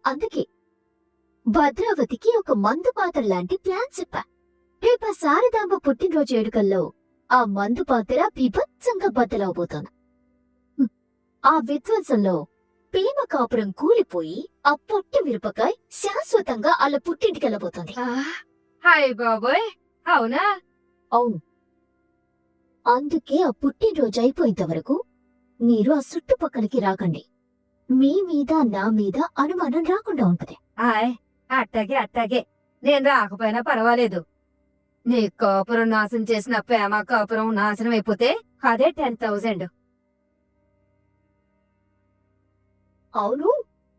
అందుకే భద్రావతికి ఒక మందు పాత్ర లాంటి ప్లాన్ చెప్పా. రేపు ఆ శారదాంబ పుట్టినరోజు వేడుకల్లో ఆ మందు పాత్ర బీభత్సంగా బద్దలవబోతోంది. ఆ విధ్వంసంలో ప్రేమ కాపురం కూలిపోయి ఆ పొట్టి మిరపకాయ శాశ్వతంగా అలా పుట్టింటికెళ్ళబోతోంది. హాయ్ బాబోయ్, అవునా? అవును. అందుకే ఆ పుట్టినరోజు అయిపోయేంత వరకు మీరు ఆ చుట్టుపక్కలకి రాకండి. మీ మీద నా మీద అనుమానం రాకుండా ఉంటది. హాయ్, అట్టాగే అట్టాగే, నేను రాకపోయినా పర్వాలేదు. నీ కాపురం నాశనం చేసిన ప్రేమ కాపురం నాశనం అయిపోతే అదే 10,000. అవును,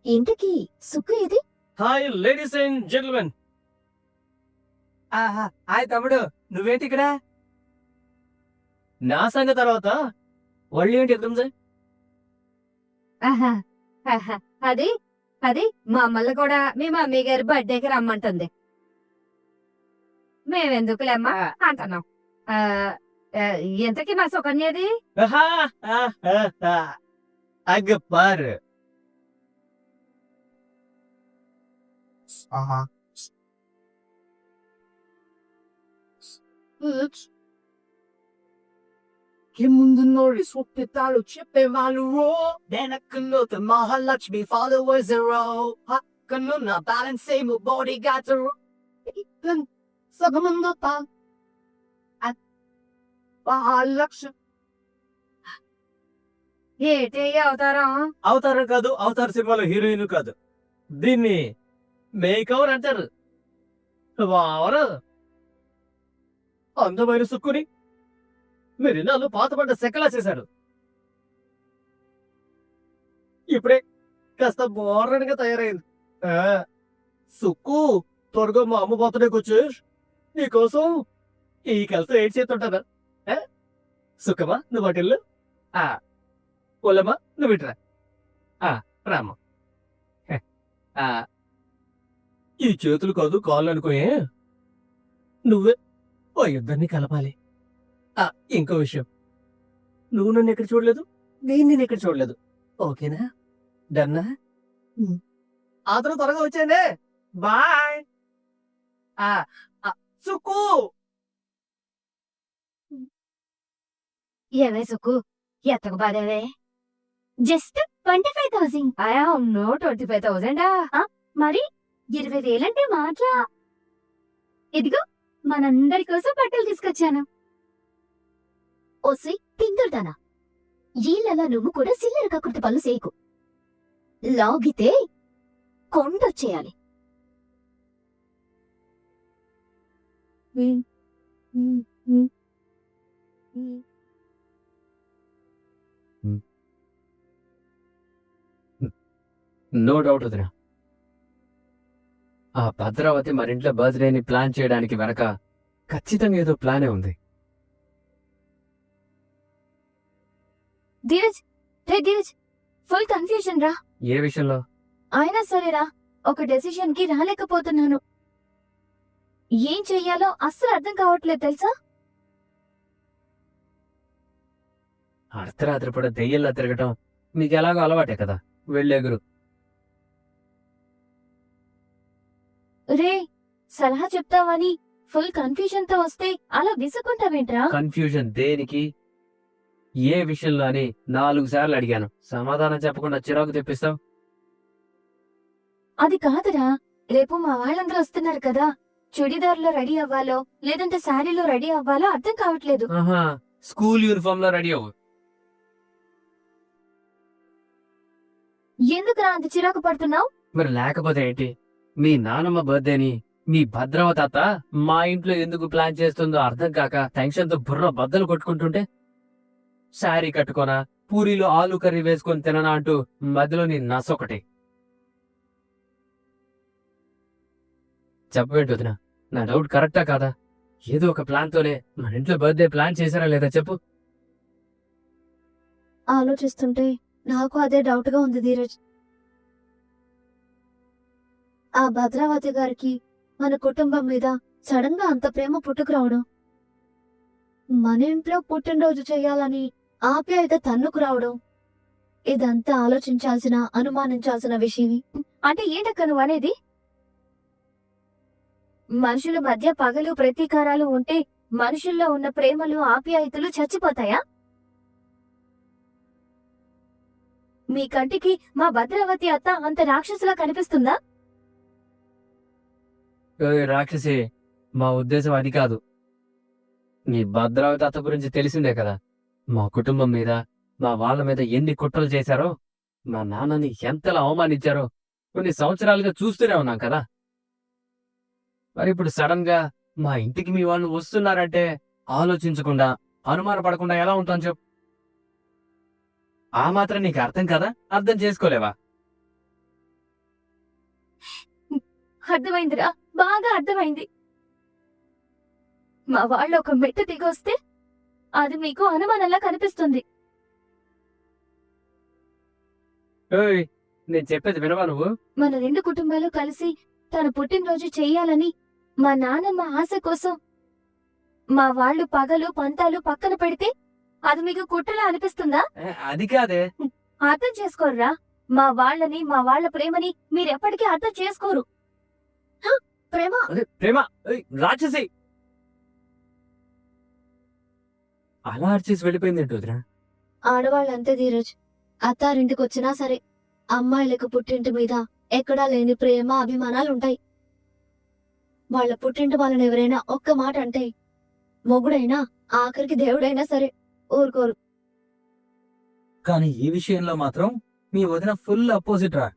ఇంతకీ సుక్కు ఏది? Hi ladies and gentlemen. Hi తమ్ముడు, నువ్వేంటి ఇక్కడ? నా సంగతి తర్వాత వాళ్ళు ఏంటి ఎక్కడ ఆహా, ఆహా, అది అది మమ్మల్ని కూడా మీ మమ్మీ గారి బర్త్డేకి రమ్మంటుంది. మేమెందుకులేమ్మా అంటున్నాం. ఆ, ఆ, ఇంతకీ మా సుకన్యది? అగ్గపార్. ముందున్నోడి సొప్పితాలు చెప్పేవాళ్ళు రో, వెనక్కున్నోత మహాలక్ష్మి ఫాలోవర్స్ రో, పక్కనున్న బ్యాలెన్స్ ఏమో బాడీ గార్డ్స్ రో, సగమందో మహాలక్ష్మి. ఏటి అవుతారం? అవతారం కాదు, అవతార్ సినిమాలో హీరోయిన్ కాదు, దీన్ని మేకవర్ అంటారు. వావరు అందమైన సుక్కుని మీరిన్నాళ్ళు పాతపడ్డ సెక్కలా చేశారు. ఇప్పుడే కాస్త బోర్రనిగా తయారైంది. సుక్కు, త్వరగా మా అమ్మ బర్త్డేకి వచ్చి నీకోసం ఈ కలిసి ఏడ్ చేస్తుంటారా? సుక్కమ్మా నువ్వు అటిల్లు, ఒల్లమ్మా నువ్వు ఇటురా, రామ్మ. ఈ చేతులు కాదు కాళ్ళు అనుకోయే, నువ్వే ఓ ఇద్దరిని కలపాలి. ఇంకో విషయం, నువ్వు నన్ను ఎక్కడ చూడలేదు, నేను ఎక్కడ చూడలేదు. ఓకేనా? డన్నా? అతను త్వరగా వచ్చేయండి. బాయ్. సుక్కు. ఏమే సుక్కు, ఎత్తకు బాధేవే? జస్ట్ 25,000. అవును, 25,000. మరి 20,000 అంటే మాట. ఇదిగో మనందరి కోసం బట్టలు తీసుకొచ్చాను. ఓసి పిందుల్దానా, ఈళ్ళలా నువ్వు కూడా సిల్లర కక్కుర్తి పనులు చేయకు. లాగితే కొండొచ్చేయాలి. నో డౌట్ వదినా, ఆ భద్రావతి మరింట్లో బర్త్డేని ప్లాన్ చేయడానికి వెనక ఖచ్చితంగా ఏదో ప్లానే ఉంది. ధీరజ్, ధీరజ్, ఫుల్ కన్ఫ్యూజన్ రా. ఏ విషయంలో? అయినా సరేరా, ఒక డెసిషన్ కి రాలేకపోతున్నాను. ఏం చెయ్యాలో అస్సలు అర్థం కావట్లేదు తెలుసా? అర్ధరాత్రి పూట దెయ్యంలా తిరగటం మీకు ఎలాగో అలవాటే కదా, వెళ్ళేగురు. రే, సలహా చెప్తావని ఫుల్ కన్ఫ్యూజన్ తో వస్తే అలా విసుకుంటావేంట్రా? కన్ఫ్యూజన్ దేనికి, ఏ విషయంలో అని 4 సార్లు అడిగాను, సమాధానం చెప్పకుండా చిరాకు తెప్పిస్తావు. అది కాదురా, రేపు మా వాళ్ళందరూ వస్తున్నారు కదా, చుడిదార్లో రెడీ అవ్వాలో లేదంటే శారీలో రెడీ అవ్వాలో అర్థం కావట్లేదు. స్కూల్ యూనిఫామ్ లో రెడీ అవ్వు. ఎందుకురా అంత చిరాకు పడుతున్నావు? మరి లేకపోతే ఏంటి, మీ నానమ్మ బర్త్డేని మీ భద్రవ తాత మా ఇంట్లో ఎందుకు ప్లాన్ చేస్తుందో అర్థం కాక టెన్షన్ తో బుర్ర బద్దలు కొట్టుకుంటుంటే, శారీ కట్టుకోనా, పూరీలో ఆలు కర్రీ వేసుకొని తిననా అంటూ మధ్యలో నీ నసొకటి. చెప్పవేంటి వదినా, నా డౌట్ కరెక్టా కాదా? ఏదో ఒక ప్లాన్ తోనే మన ఇంట్లో బర్త్డే ప్లాన్ చేశారా లేదా చెప్పు. ఆలోచిస్తుంటే నాకు అదే డౌట్ గా ఉంది ధీరజ్. ఆ భద్రావతి గారికి మన కుటుంబం మీద సడన్ గా అంత ప్రేమ పుట్టుకురావడం, మన ఇంట్లో పుట్టినరోజు చేయాలని ఆప్యాయత తన్నుకు రావడం, ఇదంతా ఆలోచించాల్సిన అనుమానించాల్సిన విషయం. అంటే ఏంటక్క నువ్వు అనేది? మనుషుల మధ్య పగలు ప్రతీకారాలు ఉంటే మనుషుల్లో ఉన్న ప్రేమలు ఆప్యాయతలు చచ్చిపోతాయా? మీ కంటికి మా భద్రావతి అత్త అంత రాక్షసులా కనిపిస్తుందా? ఓయ్ రాక్షసి, మా ఉద్దేశం అది కాదు. నీ భద్రావతి అత్త గురించి తెలిసిందే కదా. మా కుటుంబం మీద, మా వాళ్ళ మీద ఎన్ని కుట్రలు చేశారో, మా నాన్నని ఎంతలా అవమానించారో కొన్ని సంవత్సరాలుగా చూస్తూనే ఉన్నాం కదా. మరి ఇప్పుడు సడన్ గా మా ఇంటికి మీ వాళ్ళు వస్తున్నారంటే ఆలోచించకుండా, అనుమానపడకుండా ఎలా ఉంటాం చెప్పు? ఆ మాత్రం నీకు అర్థం కదా? అర్థం చేసుకోలేవా? అర్థమైందిరా, బాగా అర్థమైంది. మా వాళ్ళు ఒక మెట్టు దిగొస్తే అది మీకు అనుమానంలా కనిపిస్తుంది. ఏయ్, నేను చెప్పేది వినవా నువ్వు? మన రెండు కుటుంబాలు కలిసి తన పుట్టినరోజు చెయ్యాలని మా నాన్నమ్మ ఆశ కోసం మా వాళ్ళు పగలు పంతాలు పక్కన పెడితే అది మీకు కుట్రలా అనిపిస్తుందా? అది కాదే. అర్థం చేసుకోర్రా. మా వాళ్ళని, మా వాళ్ళ ప్రేమని మీరెప్పటికీ అర్థం చేసుకోరు. ప్రేమ అదే ప్రేమ. ఏయ్, రాక్షసి అలా అర్చేసి వెళ్ళిపోయింది వదినా. ఆడవాళ్ళంతే ధీరజ్. అత్తారింటికి వచ్చినా సరే అమ్మాయిలకు పుట్టింటి మీద ఎక్కడా లేని ప్రేమ అభిమానాలుంటాయి. వాళ్ళ పుట్టింటి వాళ్ళని ఎవరైనా ఒక్క మాట అంటే మొగుడైనా ఆఖరికి దేవుడైనా సరే ఊరుకోరు. కానీ ఈ విషయంలో మాత్రం మీ వదిన ఫుల్ అపోజిట్ రా.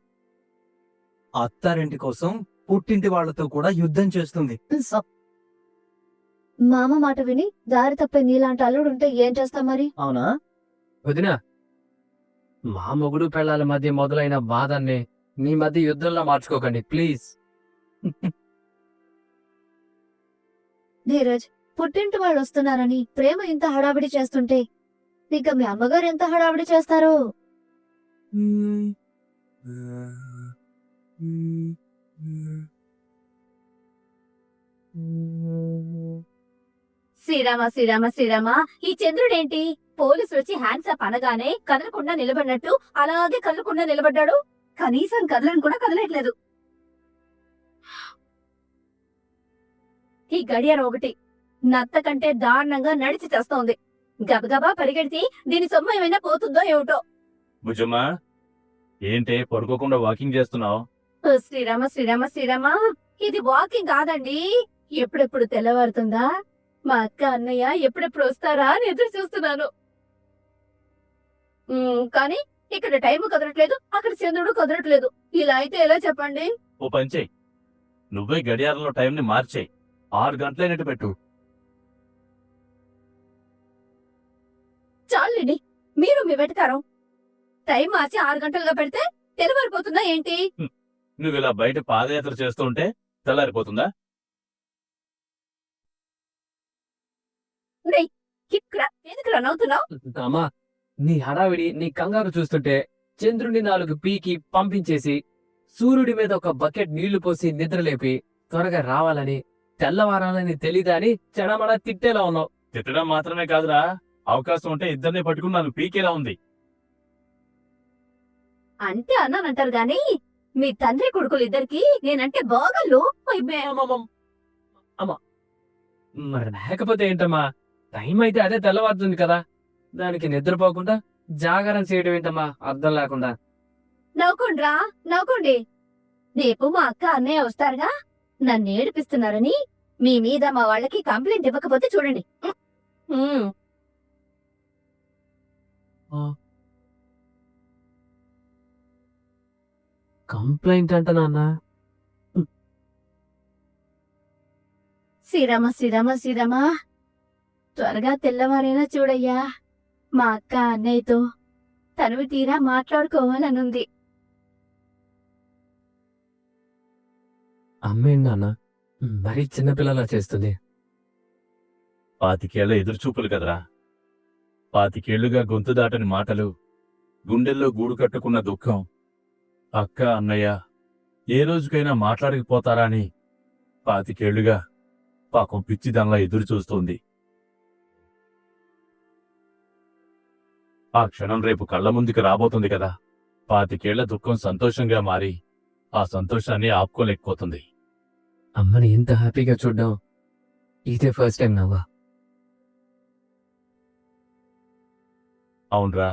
అత్తారింటి కోసం పుట్టింటి వాళ్లతో కూడా యుద్ధం చేస్తుంది. మామ మాట విని దారి తప్పే నీలాంటి అల్లుడుంటే ఏం చేస్తాం మరి? అవునా? వదినా, మా మొగుడు పెళ్ళాల మధ్య మొదలైన బాధల్ని మీ మధ్య యుద్ధంలో మార్చుకోకండి ప్లీజ్. ధీరజ్, పుట్టింటి వాళ్ళు వస్తున్నారని ప్రేమ ఇంత హడావిడి చేస్తుంటే ఇక మీ అమ్మగారు ఎంత హడావిడి చేస్తారో. శ్రీరామ శ్రీరామ శ్రీరామ, ఈ చంద్రుడేంటి పోలీసులు వచ్చి హ్యాండ్స్ అప్ అనగానే కదలకుండా నిలబడినట్టు అలాగే కదలకుండా నిలబడ్డాడు. కనీసం కదలని కూడా కదలట్లేదు. ఈ గడియారం ఒకటి నత్త కంటే దారుణంగా నడిచి చేస్తోంది. గబగబా పరిగెడితే దీని సొమ్ము ఏమైనా పోతుందో ఏమిటో. భుజమ్మా, ఏంటే పడుకోకుండా వాకింగ్ చేస్తున్నావు? ఓ శ్రీరామ శ్రీరామ శ్రీరామ, ఇది వాకింగ్ కాదండి. ఎప్పుడెప్పుడు తెల్లవారుతుందా, మా అక్క అన్నయ్య ఎప్పుడెప్పుడు వస్తారా అని ఎదురు చూస్తున్నాను. కానీ ఇక్కడ టైం కుదరట్లేదు, అక్కడ చంద్రుడు కుదరట్లేదు. ఇలా అయితే ఎలా చెప్పండి? ఓ పని చెయ్యి, నువ్వే గడియారంలో టైంని మార్చేయి. 6 గంటలైనట్టు పెట్టు. చాలండి, మీరు మీ వెటకారం. టైం మార్చి 6 గంటలుగా పెడితే తెల్లవారిపోతుందా ఏంటి? నువ్వు ఇలా బయట పాదయాత్ర చేస్తూ ఉంటే తెల్లారిపోతుందా? ఇక్కడ ఎందుకు నవ్వుతున్నావు? అమ్మా, నీ హడావిడి, నీ కంగారు చూస్తుంటే చంద్రుని 4 పీకి పంపించేసి సూర్యుడి మీద ఒక బకెట్ నీళ్లు పోసి నిద్రలేపి త్వరగా రావాలని, తెల్లవారాలని తెలీదా అని చెడమడ తిట్టేలా ఉన్నావు. తిట్టడం మాత్రమే కాదురా, అవకాశం ఉంటే ఇద్దరిని పట్టుకున్నాను పీకేలా ఉంది. అంటే అన్నానంటారు గాని మీ తండ్రి కొడుకులు ఇద్దరికి నేనంటే బాగా లోపం. అమ్మా, మరి లేకపోతే ఏంటమ్మా? టైం అయితే అదే తెల్లవారుతుంది కదా. దానికి నిద్రపోకుండా జాగరణ చేయడం ఏంటమ్మా అర్థం లేకుండా? నవ్వుకోండ్రా, నవ్వుకోండి. రేపు మా అక్క అన్నయ్య వస్తారుగా, నన్ను ఏడిపిస్తున్నారని మీ మీద మా వాళ్ళకి కంప్లైంట్ ఇవ్వకపోతే చూడండి. కంప్లైంట్ అంట నాన్న. శ్రీరామ శ్రీరామ శ్రీరామ, త్వరగా తెల్లవారైనా చూడయ్యా. మా అక్క అన్నయ్యతో తనువి తీరా మాట్లాడుకోవాలనుంది. అమ్మేంటి నాన్న మరీ చిన్నపిల్లలా చేస్తుంది? 25 ఏళ్ల ఎదురుచూపులు కదరా. 25 ఏళ్లుగా గొంతు దాటని మాటలు, గుండెల్లో గూడు కట్టుకున్న దుఃఖం. అక్క అన్నయ్య ఏ రోజుకైనా మాట్లాడకపోతారా అని 25 ఏళ్లుగా పాపం పిచ్చిదానిలా ఎదురు చూస్తోంది. ఆ క్షణం రేపు కళ్ళ ముందుకు రాబోతుంది కదా. 25 ఏళ్ల దుఃఖం సంతోషంగా మారి ఆ సంతోషాన్ని ఆపుకోలేకపోతుంది. అమ్మని ఇంత హ్యాపీగా చూడ్డం ఇదే ఫస్ట్ టైం నవ్వా. అవునరా,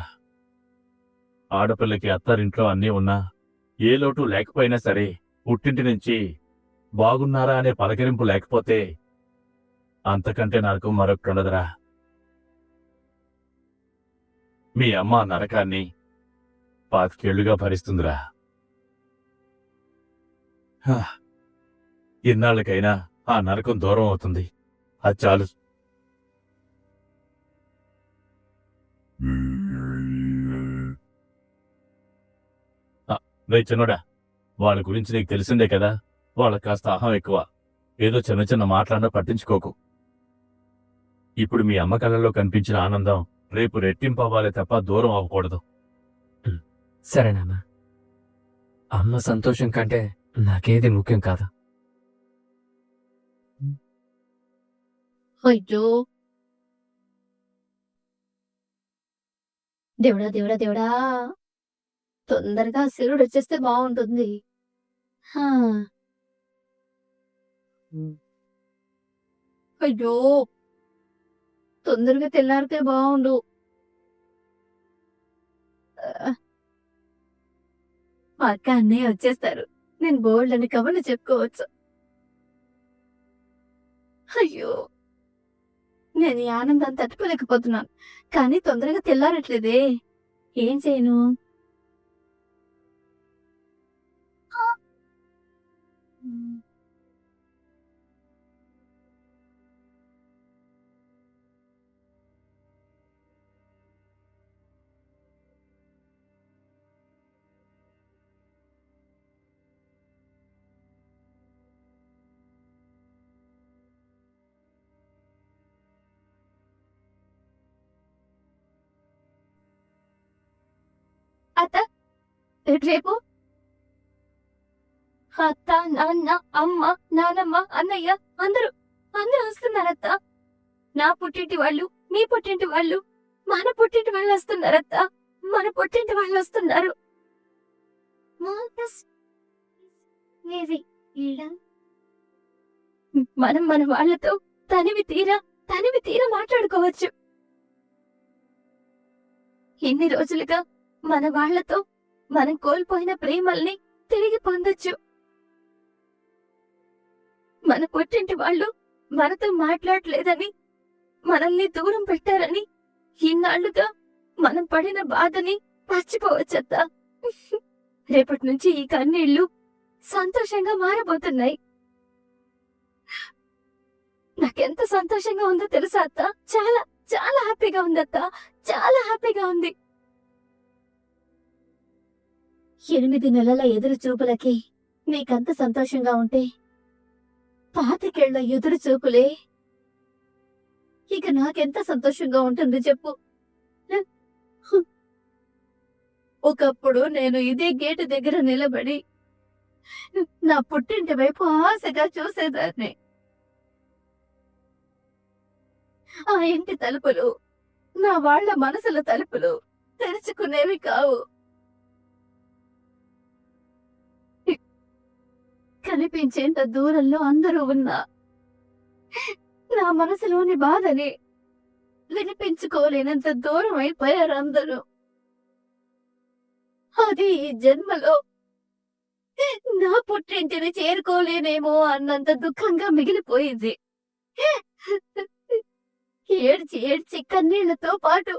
ఆడపిల్లకి అత్తారింట్లో అన్నీ ఉన్నా, ఏ లోటు లేకపోయినా సరే, పుట్టింటి నుంచి బాగున్నారా అనే పలకరింపు లేకపోతే అంతకంటే నాకు మరొకటి ఉండదురా. మీ అమ్మ ఆ నరకాన్ని 25 ఏళ్లుగా భరిస్తుందిరా. హా, ఇన్నాళ్ళకైనా ఆ నరకం దూరం అవుతుంది. అది చాలు. రే చిన్నోడా, వాళ్ళ గురించి నీకు తెలిసిందే కదా. వాళ్ళకి కాస్త అహం ఎక్కువ. ఏదో చిన్న చిన్న మాటలన్నా పట్టించుకోకు. ఇప్పుడు మీ అమ్మ కళ్ళల్లో కనిపించిన ఆనందం రేపు రెట్టింపు అవ్వాలే తప్ప దూరం అవ్వకూడదు. సరేనమ్మా. అమ్మ సంతోషం కంటే నాకేది ముఖ్యం కాదు. అయ్యో దేవుడా దేవుడా దేవుడా, తొందరగా శివుడు వచ్చేస్తే బాగుంటుంది. హా. అయ్యో తొందరగా తెల్లారితే బాగుండు. మా అక్క అన్నయ్య వచ్చేస్తారు. నేను బోల్డ్ అని కబుర్లు చెప్పుకోవచ్చు. అయ్యో నేను ఈ ఆనందాన్ని తట్టుకోలేకపోతున్నాను. కానీ తొందరగా తెల్లారట్లేదే. ఏం చేయను? అత్త రేపు అత్త, నాన్న, అమ్మ, నానమ్మ, అన్నయ్య అందరూ వస్తున్నారత్త. నా పుట్టింటి వాళ్ళు, మీ పుట్టింటి వాళ్ళు, మన పుట్టింటి వాళ్ళు వస్తున్నారత్త. మన పుట్టింటి వాళ్ళు వస్తున్నారు. మనం మన వాళ్ళతో తనివి తీరా మాట్లాడుకోవచ్చు. ఇన్ని రోజులుగా మన వాళ్ళతో మనం కోల్పోయిన ప్రేమల్ని తిరిగి పొందొచ్చు. మన పుట్టింటి వాళ్ళు మనతో మాట్లాడలేదని, మనల్ని దూరం పెట్టారని ఇన్నాళ్లుగా మనం పడిన బాధని మర్చిపోవచ్చత్తా. రేపటి నుంచి ఈ కన్నీళ్లు సంతోషంగా మారబోతున్నాయి. నాకెంత సంతోషంగా ఉందో తెలుసా అత్త? చాలా చాలా హ్యాపీగా ఉందత్త. చాలా హ్యాపీగా ఉంది. 8 నెలల ఎదురు చూపులకి నీకంత సంతోషంగా ఉంటే 25 ఏళ్ల ఎదురు చూపులే ఇక నాకెంత సంతోషంగా ఉంటుంది చెప్పు. ఒకప్పుడు నేను ఇదే గేటు దగ్గర నిలబడి నా పుట్టింటి వైపు ఆశగా చూసేదాన్ని. ఆ ఇంటి తలుపులు నా వాళ్ళ మనసుల తలుపులు తెరుచుకునేవి కావు. కనిపించేంత దూరంలో అందరూ ఉన్నా నా మనసులోని బాధని వినిపించుకోలేనంత దూరం అయిపోయారు అందరూ. అది ఈ జన్మలో నా పుట్టింటిని చేరుకోలేనేమో అన్నంత దుఃఖంగా మిగిలిపోయింది. ఏడ్చి ఏడ్చి కన్నీళ్లతో పాటు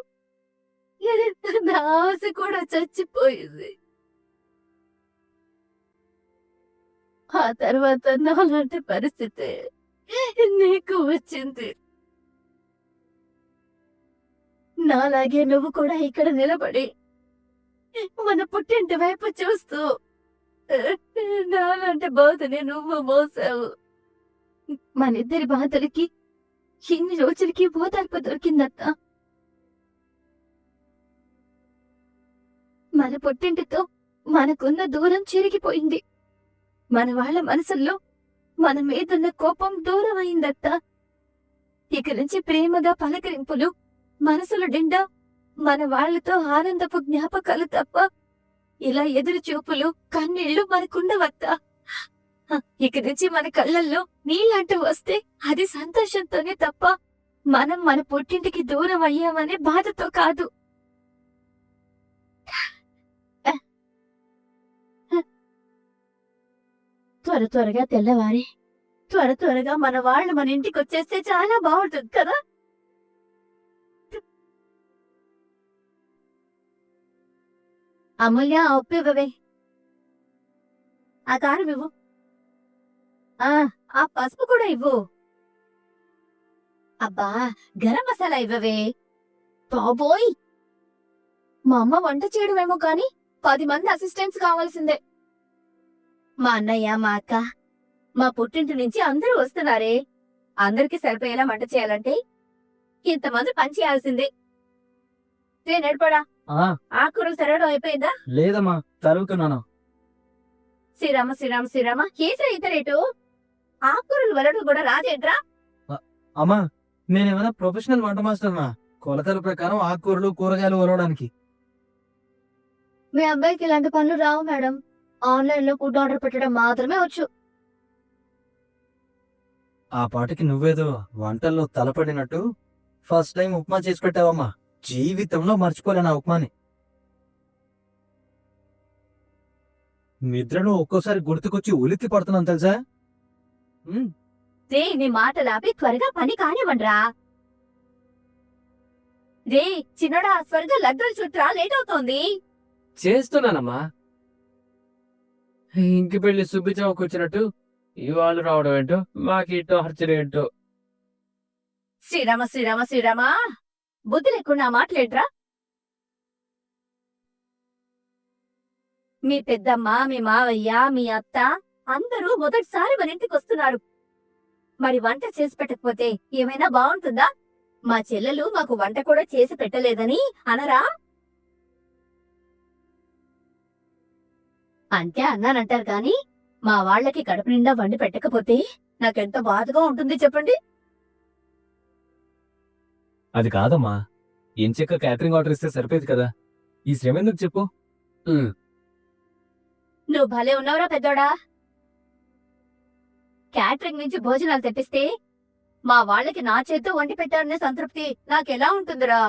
నా ఆశ కూడా చచ్చిపోయింది. ఆ తర్వాత నాలాంటి పరిస్థితి నీకు వచ్చింది. నాలాగే నువ్వు కూడా ఇక్కడ నిలబడి మన పుట్టింటి వైపు చూస్తూ నాలాంటి బాధని నువ్వు మోసావు. మనిద్దరి బాధలకి ఇన్ని రోజులకి ఓదార్పు దొరికిందత్త. మన పుట్టింటితో మనకున్న దూరం చిరిగిపోయింది. మన వాళ్ళ మనసుల్లో మన మీదున్న కోపం దూరం అయిందత్త. ఇక నుంచి ప్రేమగా పలకరింపులు, మనసుల నిండా మన వాళ్ళతో ఆనందపు జ్ఞాపకాలు తప్ప ఇలా ఎదురు చూపులు కన్నీళ్లు మనకుండవత్తా. ఇక నుంచి మన కళ్ళల్లో నీళ్ళంటూ వస్తే అది సంతోషంతోనే తప్ప మనం మన పుట్టింటికి దూరం అయ్యామనే బాధతో కాదు. త్వరగా తెల్లవారి త్వరగా మన వాళ్ళు మన ఇంటికి వచ్చేస్తే చాలా బాగుంటుంది కదా. అమూల్య, ఆ ఉప్పు ఇవ్వవే. ఆ కారం ఇవ్వు. ఆ పసుపు కూడా ఇవ్వు. అబ్బా, గరం మసాలా ఇవ్వవే. బాబోయ్, మా అమ్మ వంట చేయడమేమో కాని 10 మంది అసిస్టెంట్స్ కావాల్సిందే. మా అన్నయ్య, మా అక్క, మా పుట్టింటి నుంచి అందరూ వస్తున్నారే. అందరికి సరిపోయేలా వంట చేయాలంటే ఇంతమంది పని చేయాల్సిందే. నడిపడా, ఆ ఆకుకూరలు తరగడం అయిపోయిందా? లేదమ్మా, తరుగుతున్నాను. శ్రీరామ కేసరి ఇతరేటు ఆకుకూరలు వలడం కూడా రాదేంట్రా? అమ్మా, నేనేమైనా ప్రొఫెషనల్ వంట మాస్టర్నా? కొలతల ప్రకారం ఆకుకూరలు కూరగాయలు వలవడానికి. మీ అబ్బాయికి ఇలాంటి పనులు రావు మేడం. ఆన్లైన్ లో ఫుడ్ ఆర్డర్ పెట్టడం మాత్రమే వచ్చు. ఆ పాటికి నువ్వేదో వంటల్లో తలపడినట్టు ఫస్ట్ టైం ఉప్మా చేసి పెట్టావమ్మా. జీవితంలో మర్చిపోలేను ఆ ఉప్మాని. నిద్రలో ఒక్కోసారి గుర్తుకొచ్చి ఉలిక్కి పడుతున్నాను తెలుసా. నీ మాటలాపి త్వరగా పని కానివ్వండ్రా. చిన్నడా, త్వరగా లడ్డూలు చుట్రా, లేట్ అవుతోంది. చేస్తున్నానమ్మా. ఇంటి పెళ్లి సుబ్బిచావుకు వచ్చినట్టు ఇవాళ రావడం ఏంటో, మాకి టార్చర్ ఏంటో. శ్రీరామ బుద్ధి లేకుండా మాటలేట్రా. మీ పెద్దమ్మ, మీ మావయ్య, మీ అత్త అందరూ మొదటిసారి మన ఇంటికి వస్తున్నారు. మరి వంట చేసి పెట్టకపోతే ఏమైనా బాగుంటుందా? మా చెల్లెలు మాకు వంట కూడా చేసి పెట్టలేదని అనరా? అంటే అన్నానంటారు కానీ మా వాళ్ళకి కడుపు నిండా వండి పెట్టకపోతే నాకెంత బాధగా ఉంటుంది చెప్పండి. అది కాదమ్మా, ఎంచక్క క్యాటరింగ్ ఆర్డర్ ఇస్తే సరిపోయేది కదా. ఈ శ్రమ ఎందుకు చెప్పు. నువ్వు భలే ఉన్నావురా పెద్దోడా. క్యాటరింగ్ నుంచి భోజనాలు తెప్పిస్తే మా వాళ్ళకి నా చేత్తో వండి పెట్టారనే సంతృప్తి నాకెలా ఉంటుందిరా?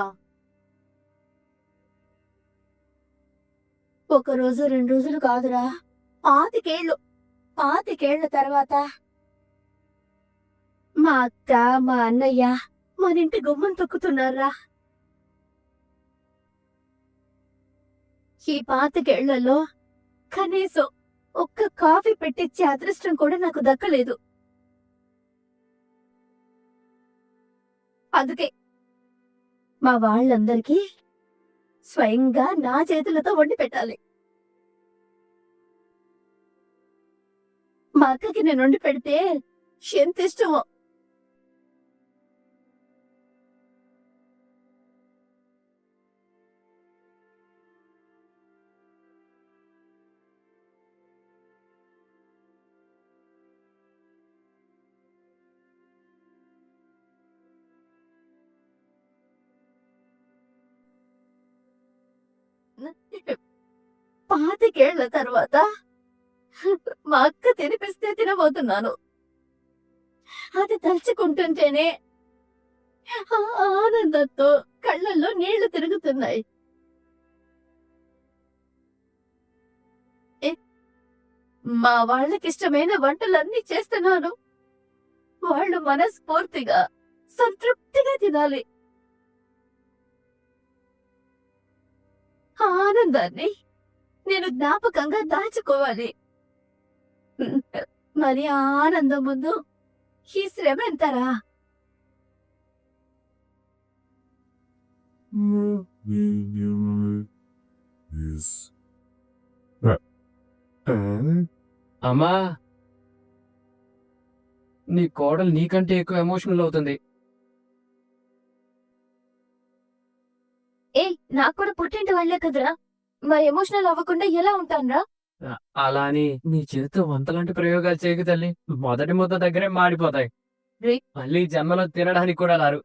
1 రోజు 2 రోజులు కాదురా, 5 ఏళ్ల తర్వాత మా అక్క, మా అన్నయ్య మన ఇంటి గుమ్మం తొక్కుతున్నారా. ఈ 5 ఏళ్లలో కనీసం ఒక్క కాఫీ పెట్టించే అదృష్టం కూడా నాకు దక్కలేదు. అందుకే మా వాళ్ళందరికీ స్వయంగా నా చేతులతో వండి పెట్టాలి. మా అక్కకి నేను వండి పెడితే ఎంత ఇష్టమో. పాతికేళ్ల తర్వాత మా అక్క తినిపిస్తే తినబోతున్నాను. అది తలుచుకుంటుంటేనే ఆనందంతో కళ్ళల్లో నీళ్లు తిరుగుతున్నాయి. మా వాళ్ళకిష్టమైన వంటలన్నీ చేస్తున్నాను. వాళ్ళు మనస్ఫూర్తిగా సంతృప్తిగా తినాలి. ఆనందాన్ని నేను జ్ఞాపకంగా దాచుకోవాలి. మరి ఆ ఆనందం ముందు ఈ శ్రమ ఎంతరా? అమ్మా, నీ కోడలు నీకంటే ఎక్కువ ఎమోషనల్ అవుతుంది. నాకు కూడా పుట్టింటి వాళ్లే కదరా, మరి ఎమోషనల్ అవ్వకుండా ఎలా ఉంటానురా? అలా అని నీ చేతితో వంటలాంటి ప్రయోగాలు చేయకు తల్లి. మొదటి ముద్ద దగ్గరే మాడిపోతాయి. మళ్ళీ జన్మలో తినడానికి కూడా రారు.